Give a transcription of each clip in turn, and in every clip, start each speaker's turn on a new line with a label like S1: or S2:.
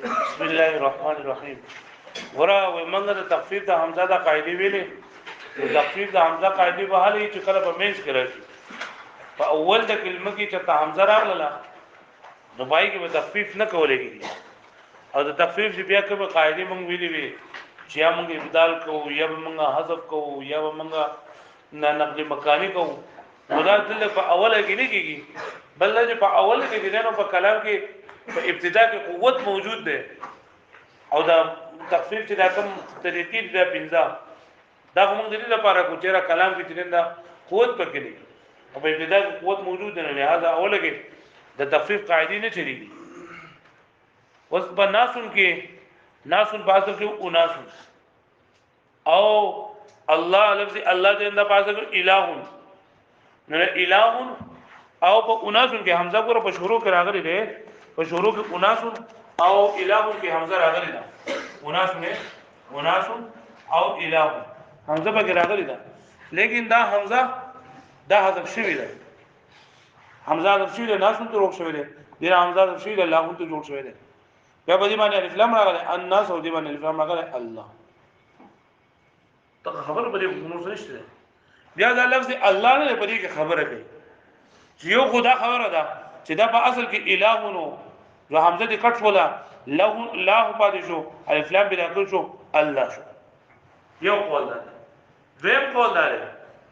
S1: بسم الله الرحمن الرحیم. ورا ومنګ د تخفیف د حمزه د قاعده ویلې. تخفیف د حمزه قاعده به حالي چې کله په مینس کې راځي په اول د کلمه کې چې حمزه راغله نو پای کې به تخفیف نه کولای کېږي. او د تخفیف چې بیا کومه قاعده مونږ ویلې وي چې یا مونږ ابدال کوو یا مونږ حذف کوو یا مونږ نه نقل مکانی کوو. نو دا دل په اوله کې نه کېږي، بل چې په اوله کې دي نو په کلام کې په ابتدا کې قوت موجود ده. او دا تخفیف چې دا کوم طریقې د پنځه دا موږ د دې لپاره کو چې را کلام کې چې دا قوت پکې دي او په ابتدا کې قوت موجود نه لہذا اوله کې د تخفیف قاعده نه چلیږي. اوس په ناسون کې ناسون پاسه کې اناسون او الله لفظ الله دې انده پاسه کې الہون نه الہون او په اناسون کې حمزه ګوره په شروع کې راغلي ده، په شروع کې اناسون او الہون کې حمزه راغلي ده. اناسون او الہون حمزه پکې راغلي ده، لیکن دا حمزه دا حذف شوی ده. حمزه حذف شوی ده، ناسون ته روک شوی ده، دا حمزه حذف شوی ده، لاهون ته جوړ شوی ده. بیا په دې باندې الف لام راغلی الناس او دې باندې الف لام راغلی الله. ته خبر به دې نور نشته. بیا دا لفظ الله نه په دې کې خبره کوي چې یو خدا خبره ده چې دا په اصل کې الہونو جو حمزه دې کټ ولا له الله پاتې شو الف لام بلا کړ شو الله شو. یو قول ده. دویم قول ده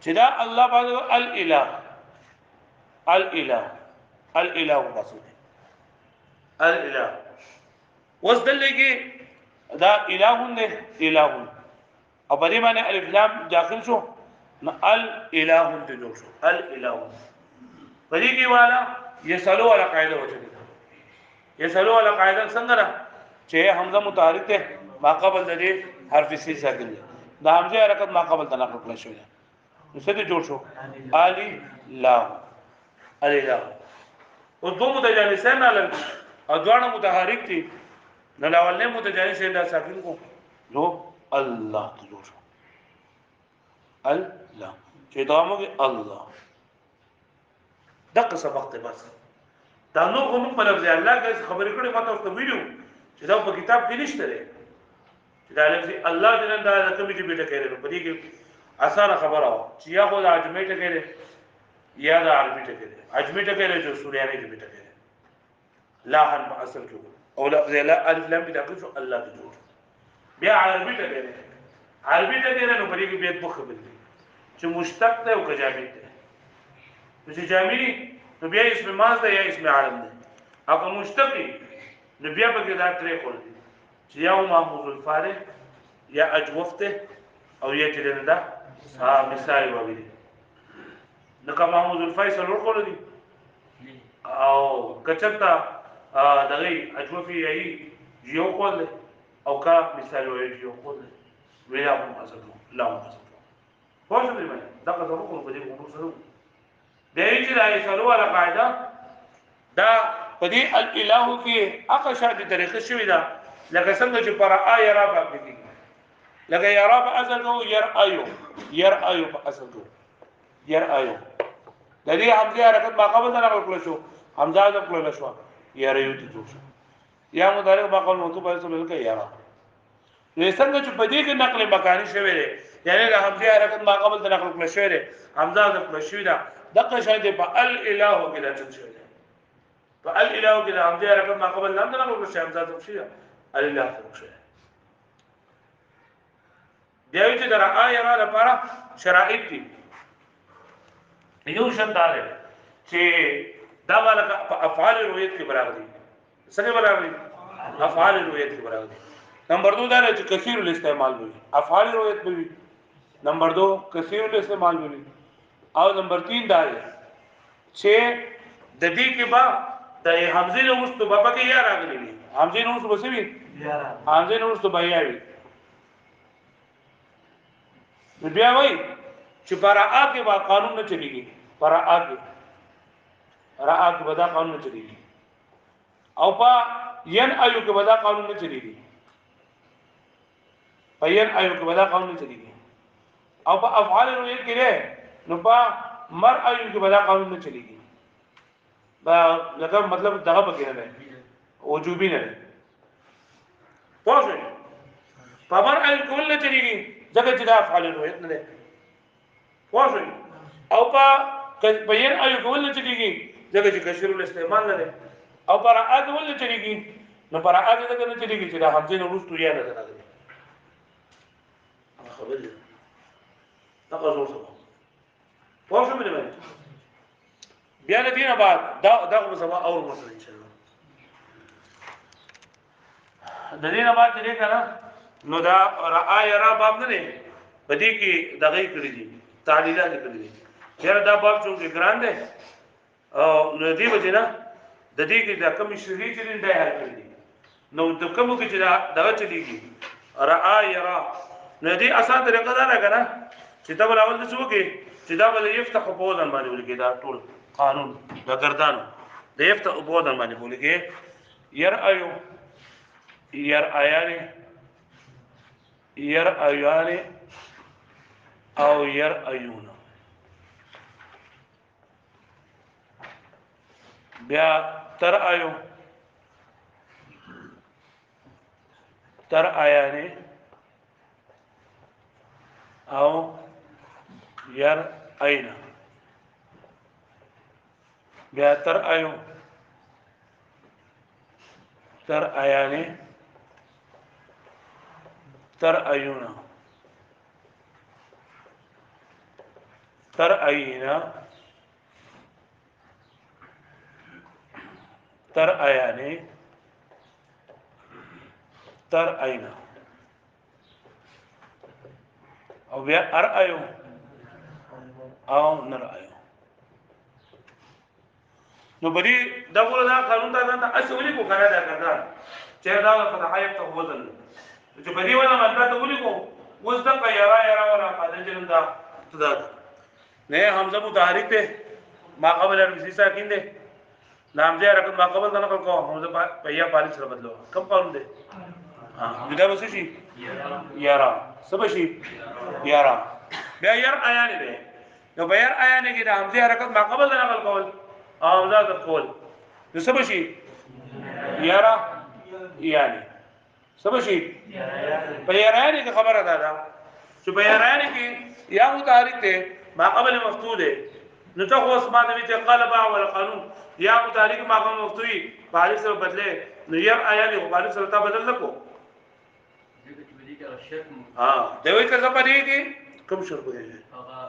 S1: چې دا الله باندې الالہ بس دی الالہ. وس دلګي دا الہون ده الہون او په دې باندې الف لام داخل شو نو الالہون ته جوړ شو الالہون. په دې کې والا یسلو ولا قاعده وچه یسلو ولا قاعده څنګه ده چې حمزه متحرک ده ما قبل د حرف سی ساکن ده د حمزه حرکت ما قبل تناقض کړل شو نو څه دې جوړ شو الی لام الی لام. او دوه متجانسین علل او دوه متحرک دي نو لاولنه متجانسین دا ساکن کو نو الله ته جوړ شو الله چې دوامو کې الله دغه سبق ته بس دا نو کوم په لفظ الله کې خبرې کړې ماته اوس ویډیو چې دا په کتاب کې نشته لري چې دا لفظ الله دې نه دا کومې چې بیٹه کړي په دې کې اسانه خبره او چې یا خو د اجمه ته کړي یا د عربي ته کړي اجمه ته کړي چې سوریاني کې بیٹه کړي لا ان اصل کې او لفظ لا الف لام دې داخل شو الله ته جوړ بیا عربي ته کړي عربي ته کړي نو په دې کې به په خبرې چې مشتق ته او کجامي ته چې جامي نو بیا اسم ماض ده یا اسم عالم ده. اګه مشتقي نو بیا به کې دا ترې خور دي چې یا محمود الفارق یا اجوفته او یا چلنده مثال وغیرہ. نو که محمود الفیصل ورکول دي او کچتا دغه اجوفي یي یو کول او کا مثال وغیرہ یو کول ویلا مو حاصل لا مو حاصل خو څه دی باندې دا څه وکړو په دې امور سره بیا چې دا یسلو ولا قاعده دا په دې الالہ کې اقا شاده طریقه شوی دا لکه څنګه چې پر آی را په کې لکه یا را په اصل کو ير ایو په اصل کو ير ایو د دې حمزه حرکت ما قبل نه کړل شو حمزه د کړل شو ير ایو ته جوړ شو یا مدارک ما قبل مو په اصل کې یرا نو څنګه چې په دې کې نقل مکانی شوی دی یعنی د حمزه حرکت ما قبل نه کړل شوی دی حمزه د کړل شوی دا دغه شاده په الالہ کې د چل شوی دی په الالہ کې د حمزه حرکت ما قبل نه کړل شوی حمزه د شوی الالہ ته شوی بیا چې در آیا را لپاره شرایط دي یو شرط دا دی چې دا مالک په افعال رویت کې برابر دي. څنګه برابر دي؟ افعال رویت کې برابر دي. نمبر 2 دا چې کثیر الاستعمال وي افعال رویت به وي. نمبر 2 کثیر الاستعمال وي او نمبر 3 دا چې د دې کې با د حمزه نو مستوبه کې یا راغلي دي حمزه نو مستوبه سوي حمزه نو مستوبه یا وي بیا وای چې پرا کې با قانون نه چلیږي پرا کې ودا قانون نه چلیږي او په ين ايو کې ودا قانون نه چلیږي په ين ايو کې ودا قانون نه چلیږي او په افعال رویت کې نه نو په مر ايو کې ودا قانون نه چلیږي با لکه مطلب دغه پکې نه ده وجوبي نه ده پوه فمر ال کول نه چلیږي ځکه چې دا افعال الرؤیت نه ده پوه او په ير ايو کول نه چلیږي ځکه چې کثیر الاستعمال نه ده او پر اګ ول نه چلیږي نو پر اګ ځکه نه چلیږي چې دا حمزه نو رستو یا نه ده خبر دي دا غوړ څه پوه شو مې بیا د دینه بعد دا به سبا اور مسله ان شاء الله د دینه بعد دې کنه نو دا رعای را باب نه دی پدې کې دغه کړی دي تعلیلات کړی دي چیرې دا باب چې ګران دی او نو دې وجنه د دې کې دا کمی شری چې دی حل کړی دي نو د کوم کې چې دا دغه چلیږي رعای را نو دې اساس طریقه دا راغله چې دا ول اول د څو کې چې دا ول یفتح بودن باندې ولګي دا ټول قانون دا گردان د یفتح بودن باندې ولګي ير ايو ير ايانه ير ايانه او ير ايون بیا تر ايو تر ايانه او ير اينا بیا تر ايو تر ايانه تر ايونا تر اينا تر ايانه تر اينا او بیا ار ايو او نر ايو نو بری دا ګور دا قانون دا اصلي کو کنه دا کړه چې دا فتحایت ته وزن چې په دې ولا باندې ته ولیکو اوس د یرا یرا ولا قاعده جن دا تدا نه حمزه متحرک ته ما قبل ارمسی ساکین ده نام دې رقم ما قبل نه کو حمزه پیا پالی سره بدلو کم قانون ده ها دا وسه شي یرا سبا شي یرا بیا ير ایان ده نو بیا ير ایان کې د حمزه حرکت ما قبل نه کول حمزه د کول نو سبا شي یرا یعنی سبا شي په یارانه کې خبره ده چې په یارانه کې یا متحرک ته ما قبل مفتوح ده نو ته خو اسمان نبی ته قلب او قانون یا متحرک ما قبل مفتوحي فارغ سره بدله نو ير ایان خو فارغ سره تا بدل نکو ها دوی ته زپری کې کوم شرط دی هغه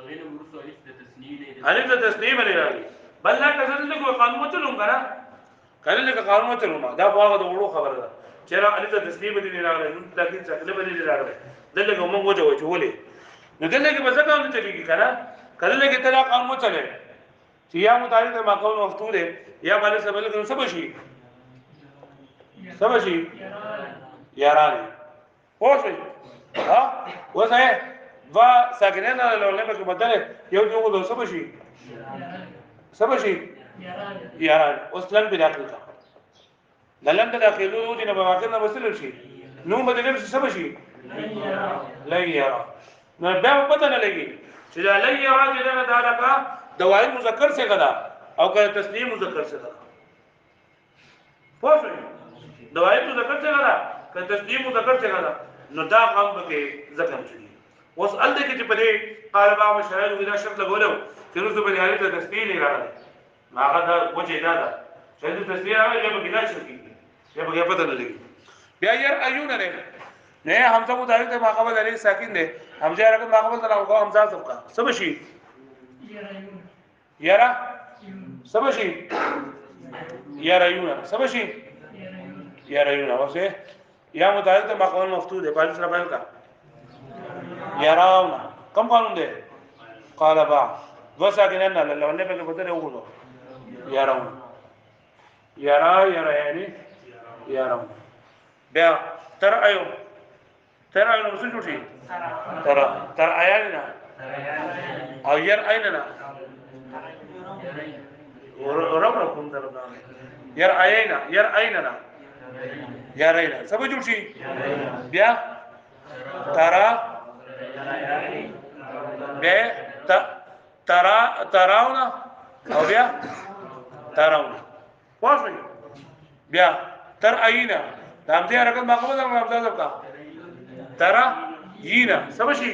S1: غیر مرسو الف د تسنیه الف د تسنیه باندې راغلی بل لا تزل کو قانون متلوم کنه کله لکه قانون متلوم دا واغه د وړو خبره ده چیرې الف د تسنیه باندې راغلی نو لکه څنګه باندې راغلی دلته کوم وجه وجه ولې نو دلته کې بس کاوه چلیږي کنه کله لکه تلا قانون متلې چې یا متعلق ما قول مفتوح ده یا باندې سبل کوم سب شي یارانه اوسې ها وځه وا ساکنه نه لولې په بدله یو جو له سب شي یارانه اوس لن په داخل کا لن په داخلو دي نه بواکر نه وسل شي نو بدله سب شي لا یرا نو بیا پته نه لګي چې لا یرا دې نه دالکا دوائی مذکر سے غدا او که تسنیه مذکر سے غدا پوښتنه دوائی مذکر سے غدا که تسنیه مذکر سے غدا نو دا قام به ذکر چي اوس ال دې کې په دې قال با مشاهد ودا شرط لګولو چې نو په دې حالت تسنیه نه راغله هغه دا وجه دا ده چې د تسنیه راغله به بلا شرط کیږي یا به پته نه لګي بیا ير ایون نه حمزه متعلق ته ماقبل علی ساکن ده حمزه رقم ماقبل ته راغو حمزه سبقا سب شي یرا سب شي یرایون سب شي یرایون اوسه یا متعلق ته ماقبل مفتوح ده پالیس را بیان کا یراون کم قانون ده قال با دو ساکنان نه لونه په بدل وګورو یراون یرا یعنی یراون بیا تر ایو مسل جوړي تر ایانا او ير ايننا ورب کوم درنه ير ايننا سب جوړ شي بیا ترا بیا تراونا او بیا تراونا واښوي بیا تر اینا دا همزه حرکت ما کومه ده همزه کا ترى یینا سمشي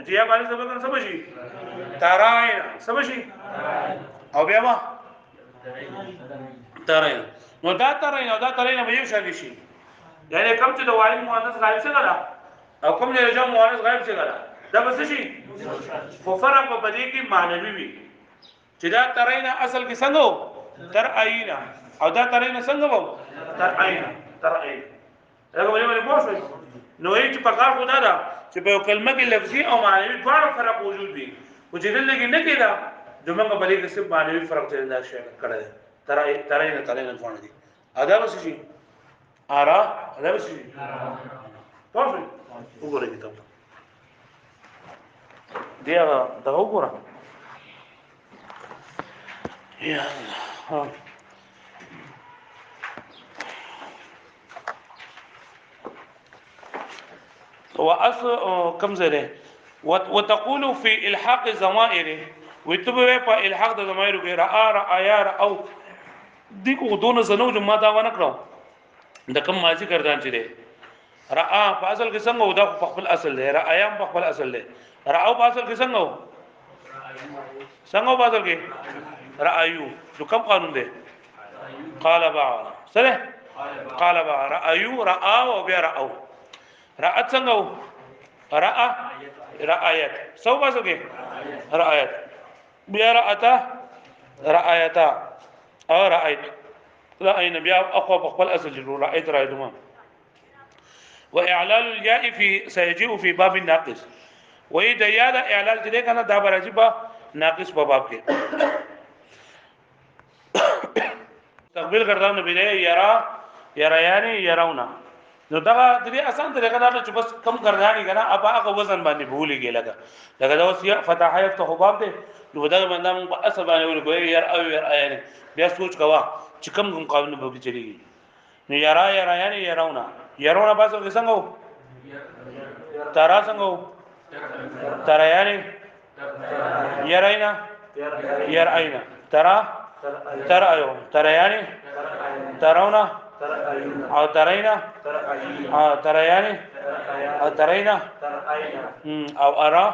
S1: چې یا باندې سبق سمشي تراینا سمشي او بیا ما تراینا نو دا تراینا به یو شان شي یعنی کوم چې د واحد مؤنث غایب څنګه ده او کوم چې د جمع مؤنث غایب څنګه ده دا بس شي خو فرق په دې کې معنوي وي چې دا تراینا اصل کې څنګه تر عینا او دا تراینا څنګه وو تر عینا دا کومه پوښتنه نو هیڅ په کار خدا دا چې په کلمه کې لفظي او معنوي دواړه فرق موجود دي او چې دلته کې نه کېدا دماغه بلې کې صرف معنوي فرق ته دا شی کړه تراینا ځوان دي ادا بس شي ارا ادا بس شي پوښتنه وګورئ کتاب دی هغه دا وګورئ یا الله واصل كم زره وتقول في الحاق الضمائر وتبه په الحاق د ضمائر کې را یا او دغه دون زنو ما دا ونه کړو د کوم ماضی کردان چې دی را په اصل کې څنګه ودا په خپل اصل دی را ایام په خپل اصل دی را او په اصل کې څنګه په اصل کې را ایو نو کوم قانون دی قال با سره قال با را ایو را او بیا را او رأت څنګه رأیت سو باسو کې رأیت بیا رأیتا او رأیت رأینا بیا اخو بخبل اصل جلو رأیت رأیتما واعلال الياء في سيجيء في باب الناقص واذا يا اعلال دې کنه دا برجي با ناقص په باب کې تقبل کردان نبی یرا یعنی یرونا نو دا د دې آسان طریقه دا چې بس کم کردانی کنه ابا هغه وزن باندې بھولېږي لکه دا اوس فتح یفتح باب دی نو دا باندې موږ په اصل باندې ورګوي ير او ير یعنی بیا سوچ کوا چې کم قانون به چلیږي نو یرا یعنی یرونا باسو څنګه ترا څنګه ترا یعنی یرینا یراینا ترا یعنی ترونا او ترینا تریانی او ترینا او ارا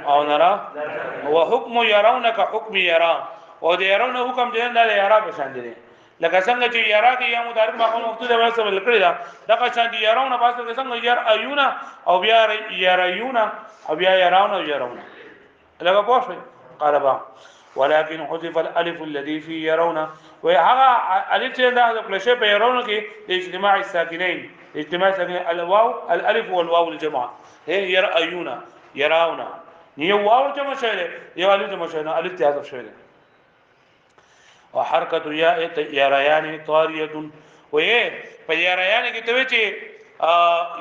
S1: او نرا وحكم يرونك حكم يرا او د يرون حکم دې نه یرا په شان دي لکه څنګه چې یرا کې یا مدارک مقام مقصود به څه ویل کړی دا دغه شان دي يرون په څه څنګه ير ايونا او بیا يريونا او بیا يرون او يرون لکه پوښتنه قربا ولكن حذف الالف الذي في يرون وهغه الف چې دا د پلشه په يرون کې اجتماع الساکنين الواو الالف والواو الجمع هي يرأيون يراون هي واو جمع شوی یو الف جمع شوی الف ته حذف شوی وحركه ياء يريان طاريه وهي په يريان کې ته چې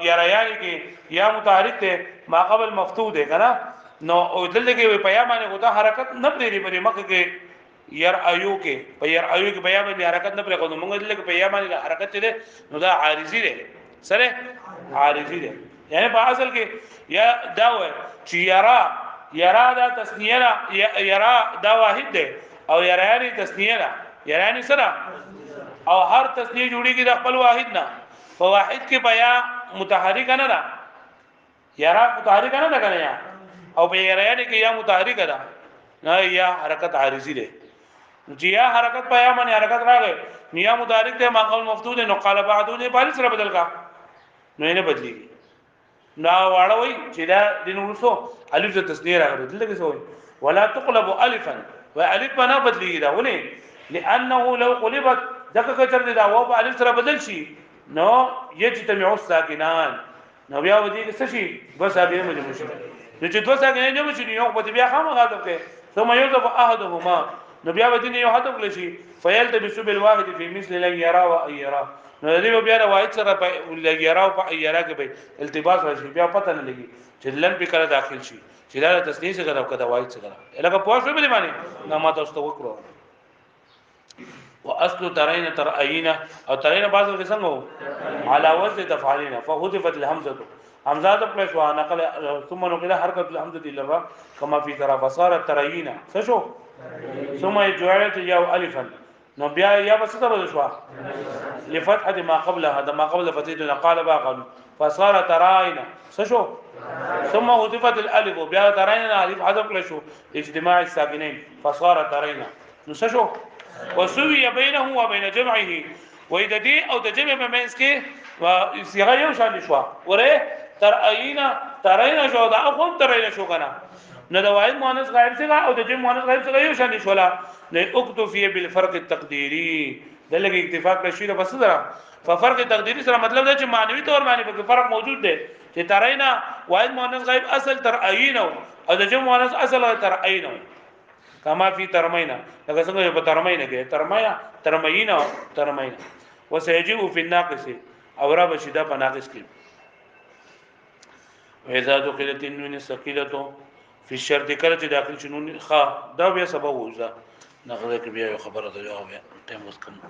S1: يريان کې یا متحرک ته ما قبل مفتوح ده کنه نو او دلته کې په یا باندې غوته حرکت نه پرې پرې مکه کې ير ایو کې په ير ایو کې په یا باندې حرکت نه پرې کوو موږ دلته کې په یا باندې حرکت چره نو دا عارضی ده سره عارضی ده یعنی په اصل کې یا دا و چې یرا دا تسنیه یرا دا واحد ده او یرانی تسنیه ده یرانی سره او هر تسنیه جوړیږي د خپل واحد نه په واحد کې بیا متحرک نه ده یرا متحرک نه ده کنه او په یرانی کې یا متحرک ده نه یا حرکت عارضی ده چې یا حرکت په یا باندې حرکت راغی نیا متحرک ده مقام مفتوح نو قال بعدون بل سره بدل کا نو نه بدلیږي نا واړوي چې دا د نورسو الف د تسنیه راغلی دلته څه وي ولا تقلب الفا والف بنا بدلیږي دا ولې لانه لو قلبت دغه کتر دا و په الف سره بدل شي نو یجتمع الساکنان نو بیا ودی څه شي بس هغه مجموع شي نو چې دوه ساکنان جمع شي یو په بیا خامہ غاضب کې ثم يذب احدهما نو بیا ودی یو هدف لشي فيلتبس بالواحد في مثل لن يرى ويرى نو دې بیا د واحد سره په لګیرا او په یرا کې به التباس راشي بیا پته نه لګي چې لن په کړه داخل شي چې دا تسنیه څخه راو کده واحد څخه لکه پوه شو به معنی نه ما تاسو ته وکړو واصل ترين ترأينا او ترين بعض القسم على وزن تفعلنا فحذفت الهمزه همزه پلس وا نقل ثم نقل حركه الهمزه الى الراء كما في ترى فصارت ترينا شو ثم جعلت ياء الفا نو بیا یا بس ته بده شو لفتح ما قبلها ده ما قبل فتيدنا قال باقل فصار تراينا سشو ثم وضفت الالف بیا تراينا الف حذف کړ شو اجتماع الساكنين فصار تراينا نو سشو وسوي بينه وبين جمعه واذا دي او د جمع په منځ کې و صيغه یو شان شو وره تراينا شو دا اقوم تراينا شو کنه نو د واحد مؤنث غائب څخه او د جمع مؤنث غائب څخه یو شان شولا نه اكتفي بالفرق التقديري دلته اتفاق نشي ده بس درا ففرق تقديري سره مطلب دا چې معنوي تور باندې په فرق موجود دی چې ترینا واحد مؤنث غائب اصل تر عینو او د جمع مؤنث اصل تر عینو کما فی ترمینا لکه څنګه په ترمینا کې ترمینا وسيجيء في الناقص او را بشدا په ناقص کې واذا دخلت النون الثقيله في الشرط کله چې داخل شنو خا دا بیا سبب وځه نغره کې بیا خبره ده جواب ټیم وس کم